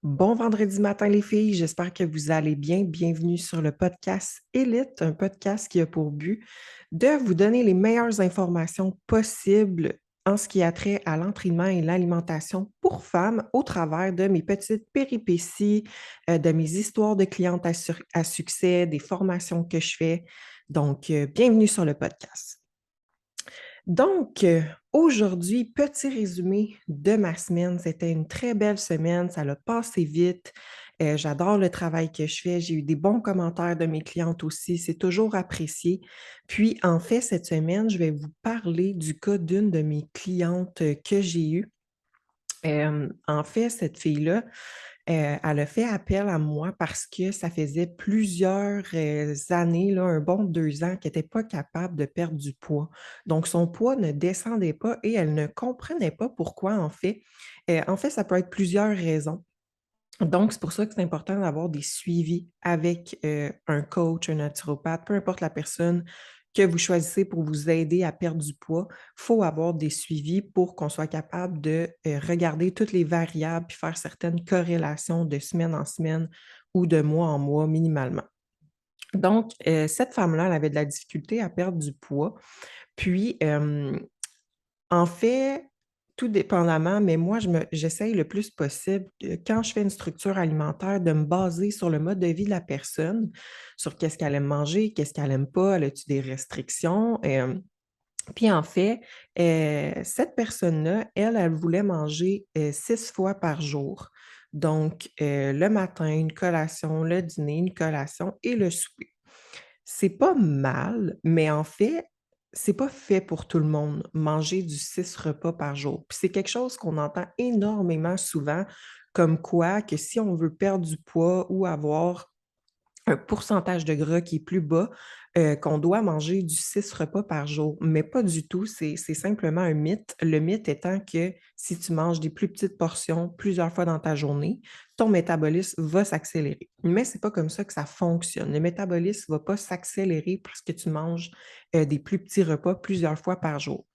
Bon vendredi matin, les filles. J'espère que vous allez bien. Bienvenue sur le podcast Élite, un podcast qui a pour but de vous donner les meilleures informations possibles en ce qui a trait à l'entraînement et l'alimentation pour femmes au travers de mes petites péripéties, de mes histoires de clientes à succès, des formations que je fais. Donc, bienvenue sur le podcast. Donc, aujourd'hui, petit résumé de ma semaine. C'était une très belle semaine, ça l'a passé vite. J'adore le travail que je fais. J'ai eu des bons commentaires de mes clientes aussi, c'est toujours apprécié. Puis, en fait, cette semaine, je vais vous parler du cas d'une de mes clientes, que j'ai eue. En fait, cette fille-là, elle a fait appel à moi parce que ça faisait plusieurs, années, là, un bon 2 ans, qu'elle était pas capable de perdre du poids. Donc son poids ne descendait pas et elle ne comprenait pas pourquoi, en fait. En fait, ça peut être plusieurs raisons. Donc, c'est pour ça que c'est important d'avoir des suivis avec, un coach, un naturopathe, peu importe la personne que vous choisissez pour vous aider à perdre du poids. Il faut avoir des suivis pour qu'on soit capable de, regarder toutes les variables puis faire certaines corrélations de semaine en semaine ou de mois en mois minimalement. Donc, cette femme-là, elle avait de la difficulté à perdre du poids. Puis, en fait, tout dépendamment, mais moi, j'essaye le plus possible, quand je fais une structure alimentaire, de me baser sur le mode de vie de la personne, sur qu'est-ce qu'elle aime manger, qu'est-ce qu'elle aime pas, elle a-tu des restrictions? Puis en fait, cette personne-là, elle voulait manger, 6 fois par jour. Donc, le matin, une collation, le dîner, une collation et le souper. C'est pas mal, mais en fait, c'est pas fait pour tout le monde, manger du 6 repas par jour. Puis c'est quelque chose qu'on entend énormément souvent, comme quoi que si on veut perdre du poids ou avoir un pourcentage de gras qui est plus bas, qu'on doit manger du 6 repas par jour, mais pas du tout, c'est simplement un mythe. Le mythe étant que si tu manges des plus petites portions plusieurs fois dans ta journée, ton métabolisme va s'accélérer. Mais c'est pas comme ça que ça fonctionne. Le métabolisme va pas s'accélérer parce que tu manges, des plus petits repas plusieurs fois par jour.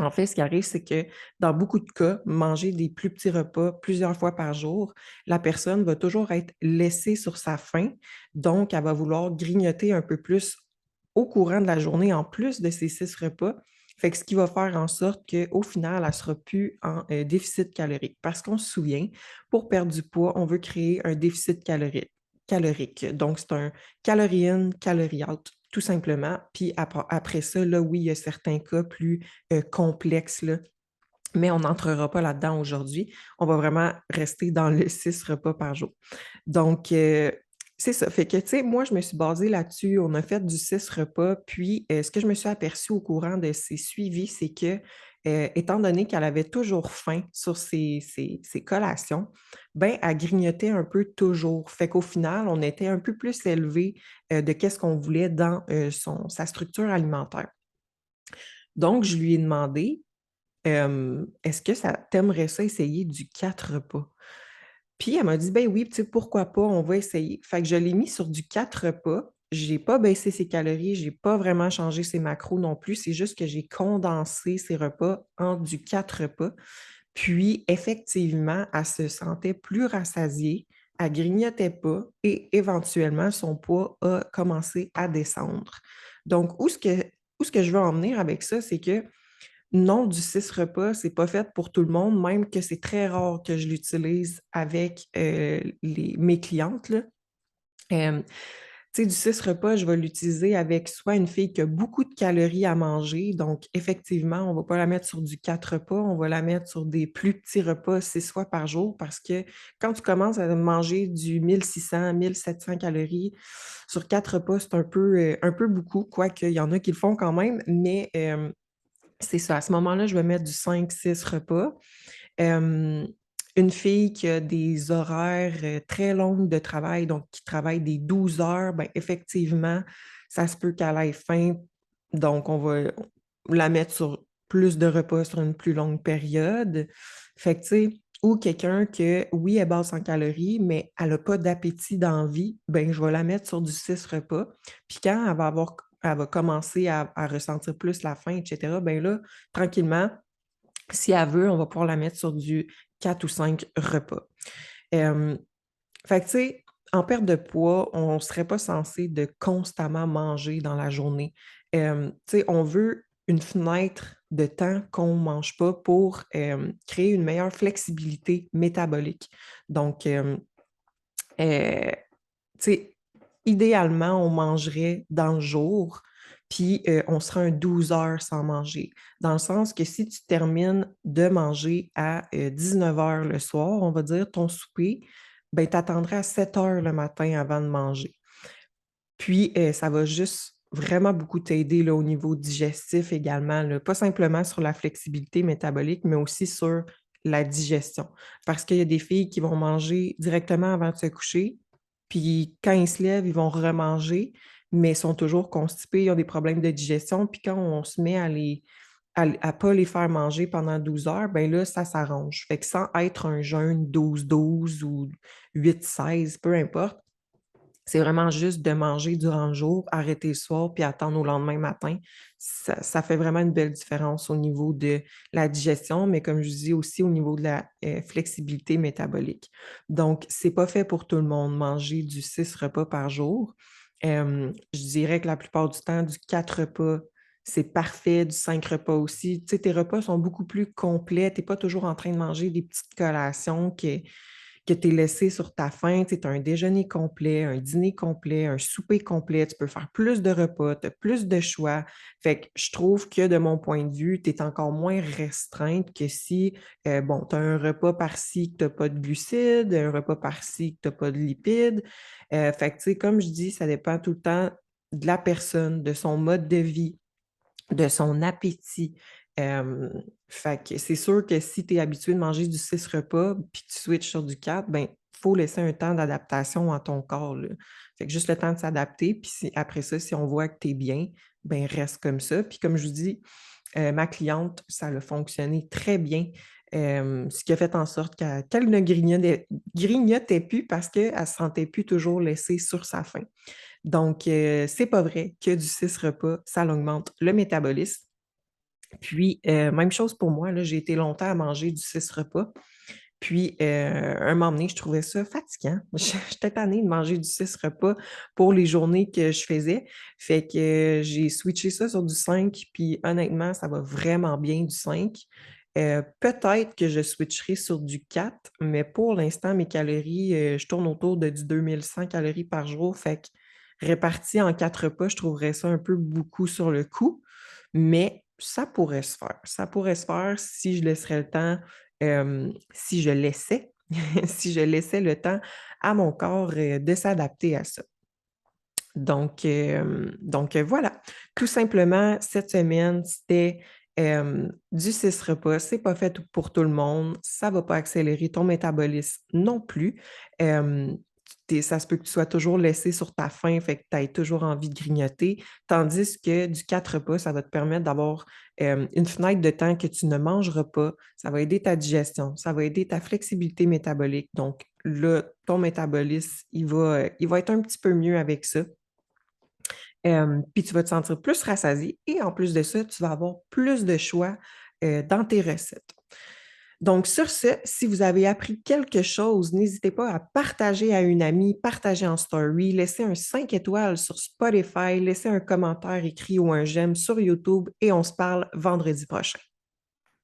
En fait, ce qui arrive, c'est que dans beaucoup de cas, manger des plus petits repas plusieurs fois par jour, la personne va toujours être laissée sur sa faim. Donc, elle va vouloir grignoter un peu plus au courant de la journée, en plus de ses 6 repas. Fait que ce qui va faire en sorte qu'au final, elle ne sera plus en déficit calorique. Parce qu'on se souvient, pour perdre du poids, on veut créer un déficit calorique. Donc, c'est un calorie in, calorie out, tout simplement. Puis après ça, là, oui, il y a certains cas plus complexes, là, mais on n'entrera pas là-dedans aujourd'hui. On va vraiment rester dans le 6 repas par jour. Donc, c'est ça. Fait que, tu sais, moi, je me suis basée là-dessus. On a fait du 6 repas. Puis, ce que je me suis aperçue au courant de ces suivis, c'est que, étant donné qu'elle avait toujours faim sur ses collations, ben, elle grignotait un peu toujours. Fait qu'au final, on était un peu plus élevé de qu'est-ce qu'on voulait dans sa structure alimentaire. Donc, je lui ai demandé, est-ce que ça t'aimerais ça essayer du 4 repas? Puis elle m'a dit: «Ben oui, tu sais, pourquoi pas, on va essayer». Fait que je l'ai mis sur du 4 repas. J'ai pas baissé ses calories, j'ai pas vraiment changé ses macros non plus, c'est juste que j'ai condensé ses repas en du 4 repas. Puis effectivement, elle se sentait plus rassasiée, elle grignotait pas et éventuellement son poids a commencé à descendre. Donc où ce que je veux en venir avec ça, c'est que non, du 6 repas, c'est pas fait pour tout le monde, même que c'est très rare que je l'utilise avec, mes clientes, là. Hem, Tu sais, du 6 repas, je vais l'utiliser avec soit une fille qui a beaucoup de calories à manger, donc effectivement, on va pas la mettre sur du 4 repas, on va la mettre sur des plus petits repas 6 fois par jour parce que quand tu commences à manger du 1 600-1 700 calories sur 4 repas, c'est un peu beaucoup, quoique il y en a qui le font quand même, mais c'est ça, à ce moment-là, je vais mettre du 5-6 repas. Hem, une fille qui a des horaires, très longues de travail, donc qui travaille des 12 heures, ben, effectivement, ça se peut qu'elle ait faim, donc on va la mettre sur plus de repas sur une plus longue période. Fait que, tu sais, ou quelqu'un que, oui, elle est basse en calories, mais elle a pas d'appétit dans la vie, ben, je vais la mettre sur du 6 repas. Puis quand elle va commencer à ressentir plus la faim et cetera, ben là, tranquillement, si elle veut, on va pouvoir la mettre sur du 4 ou 5 repas. Hem, Fait que, tu sais, en perte de poids, on ne serait pas censé de constamment manger dans la journée. Tu sais, on veut une fenêtre de temps qu'on ne mange pas pour, créer une meilleure flexibilité métabolique. Donc, heu tu sais, idéalement, on mangerait dans le jour, puis, on serait un 12 heures sans manger. Dans le sens que si tu termines de manger à, 19 heures le soir, on va dire, ton souper, ben, tu attendrais à 7 heures le matin avant de manger. Puis, ça va juste vraiment beaucoup t'aider là, au niveau digestif également, là. Pas simplement sur la flexibilité métabolique, mais aussi sur la digestion. Parce qu'il y a des filles qui vont manger directement avant de se coucher, puis quand ils se lèvent, ils vont remanger, mais sont toujours constipés, ils ont des problèmes de digestion. Puis quand on se met à pas les faire manger pendant 12 heures, ben là, ça s'arrange. Fait que sans être un jeûne 12-12 ou 8-16, peu importe, c'est vraiment juste de manger durant le jour, arrêter le soir, puis attendre au lendemain matin. Ça fait vraiment une belle différence au niveau de la digestion, mais comme je dis aussi au niveau de la, flexibilité métabolique. Donc, c'est pas fait pour tout le monde, manger du 6 repas par jour. Je dirais que la plupart du temps, du 4 repas, c'est parfait, du 5 repas aussi. Tu sais, tes repas sont beaucoup plus complets. Tu es pas toujours en train de manger des petites collations que tu es laissé sur ta faim. Tu as un déjeuner complet, un dîner complet, un souper complet. Tu peux faire plus de repas, tu as plus de choix. Fait que je trouve que de mon point de vue, tu es encore moins restreinte que si, bon, tu as un repas par-ci que tu n'as pas de glucides, un repas par-ci que tu n'as pas de lipides. Fait que, tu sais, comme je dis, ça dépend tout le temps de la personne, de son mode de vie, de son appétit. Hem, Fait que c'est sûr que si tu es habitué de manger du 6 repas, puis que tu switches sur du 4, ben, il faut laisser un temps d'adaptation à ton corps, là. Fait que juste le temps de s'adapter, puis si après ça, si on voit que tu es bien, ben, reste comme ça. Puis comme je vous dis, ma cliente, ça a fonctionné très bien, ce qui a fait en sorte qu'elle ne grignotait plus parce qu'elle ne se sentait plus toujours laissée sur sa faim. Donc, c'est pas vrai que du 6 repas, ça augmente le métabolisme. Puis, même chose pour moi, là, j'ai été longtemps à manger du 6 repas. Puis, un moment donné, je trouvais ça fatigant. J'étais tannée de manger du 6 repas pour les journées que je faisais. Fait que j'ai switché ça sur du 5. Puis honnêtement, ça va vraiment bien du 5. Peut-être que je switcherai sur du 4, mais pour l'instant, mes calories, je tourne autour de du 2100 calories par jour. Fait que réparti en 4 repas, je trouverais ça un peu beaucoup sur le coup, mais ça pourrait se faire. Ça pourrait se faire si je laisserais le temps, si je laissais si je laissais le temps à mon corps, de s'adapter à ça. Donc, voilà. Tout simplement, cette semaine, c'était, du 6 repas. C'est pas fait pour tout le monde. Ça va pas accélérer ton métabolisme non plus. Hem, Ça se peut que tu sois toujours laissé sur ta faim, fait que tu aies toujours envie de grignoter. Tandis que du 4 repas, ça va te permettre d'avoir, une fenêtre de temps que tu ne mangeras pas. Ça va aider ta digestion, ça va aider ta flexibilité métabolique. Donc là, ton métabolisme, il va être un petit peu mieux avec ça. Puis tu vas te sentir plus rassasié et en plus de ça, tu vas avoir plus de choix, dans tes recettes. Donc sur ce, si vous avez appris quelque chose, n'hésitez pas à partager à une amie, partager en story, laisser un 5 étoiles sur Spotify, laisser un commentaire écrit ou un j'aime sur YouTube et on se parle vendredi prochain.